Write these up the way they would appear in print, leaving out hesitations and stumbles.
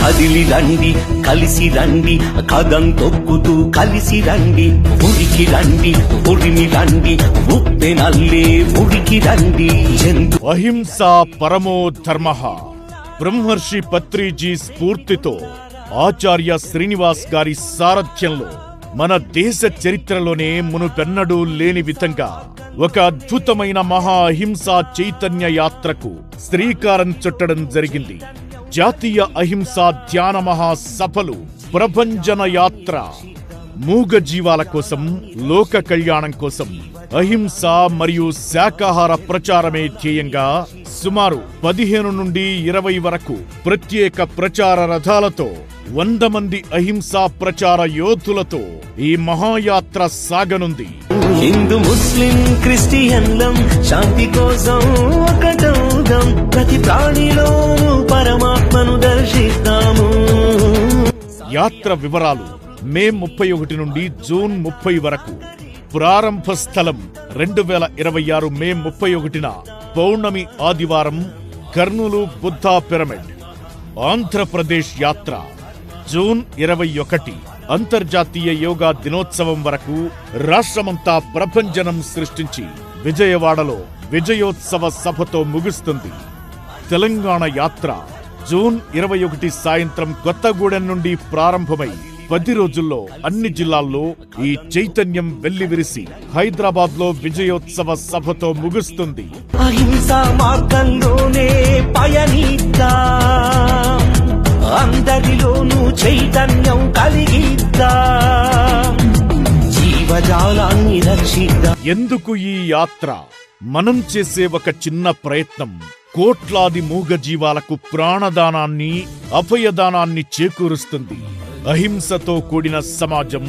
కదిలి రండి కలిసి రండి కదం తొక్కుతూ కలిసి రండి ఉరికి రండి ఉరిమి రండి ఉప్పెనల్లే ఉరికి రండి అహింసా పరమో ధర్మః బ్రహ్మర్షి పత్రిజీ స్ఫూర్తితో ఆచార్య శ్రీనివాస్ గారి సారథ్యంలో మన దేశ చరిత్రలోనే మునుపెన్నడూ లేని విధంగా ఒక అద్భుతమైన మహా అహింసా చైతన్య యాత్రకు శ్రీకారం చుట్టడం జరిగింది. జాతీయ అహింసా ధ్యాన మహాసభలు ప్రభంజన యాత్ర మూగ జీవాల కోసం, లోక కళ్యాణం కోసం అహింస మరియు శాకాహార ప్రచారమే ధ్యేయంగా సుమారు 15 నుండి 20 వరకు ప్రత్యేక ప్రచార రథాలతో 100 మంది అహింసా ప్రచార యోధులతో ఈ మహాయాత్ర సాగనుంది. హిందూ ముస్లిం క్రిస్టియన్లం శాంతి కోసం ఒకటవుదాం, ప్రతి ప్రాణిలో పరమాత్మను దర్శిస్తాము. యాత్ర వివరాలు మే 31 నుండి జూన్ 30 వరకు. ప్రారంభ స్థలం 2026 మే 31న పౌర్ణమి ఆదివారం కర్నూలు బుద్ధా పిరమిడ్. ఆంధ్రప్రదేశ్ యాత్ర జూన్ 21 అంతర్జాతీయ యోగా దినోత్సవం వరకు రాష్ట్రమంతా ప్రభంజనం సృష్టించి విజయవాడలో విజయోత్సవ సభతో ముగుస్తుంది. తెలంగాణ యాత్ర జూన్ 21 సాయంత్రం కొత్తగూడెం నుండి ప్రారంభమై 10 రోజుల్లో అన్ని జిల్లాల్లో ఈ చైతన్యం వెల్లివిరిసి హైదరాబాద్ లో విజయోత్సవ సభతో ముగుస్తుంది. అహింసా మార్గంలోనే పయనిద్దాం, అందరిలోనూ చైతన్యం కలిగిద్దాం, జీవజాలాన్ని రక్షిద్దాం. ఎందుకు ఈ యాత్ర? మనం చేసే ఒక చిన్న ప్రయత్నం కోట్లాది మూగ జీవాలకు ప్రాణదానాన్ని, అభయదానాన్ని చేకూరుస్తుంది. అహింసతో కూడిన సమాజం,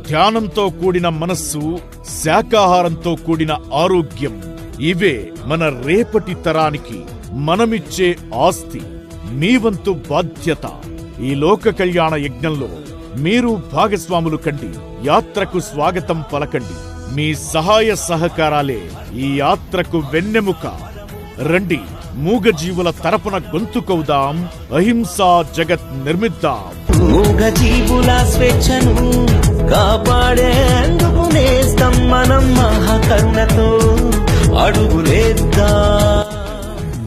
ధ్యానంతో కూడిన మనస్సు, శాకాహారంతో కూడిన ఆరోగ్యం, ఇవే మన రేపటి తరానికి మనమిచ్చే ఆస్తి. మీ వంతు బాధ్యత. ఈ లోక కళ్యాణ యజ్ఞంలో మీరు భాగస్వాములు కండి. యాత్రకు స్వాగతం పలకండి. మీ సహాయ సహకారాలే ఈ యాత్రకు వెన్నెముక. రండి, మూగజీవుల తరపున గొంతుకవుదాం, అహింసా జగత్ నిర్మిద్దాం. మూగజీవుల స్వేచ్ఛను కాపాడేందుకు నేస్తం మనం మహాకరుణతో అడుగులేద్దాం.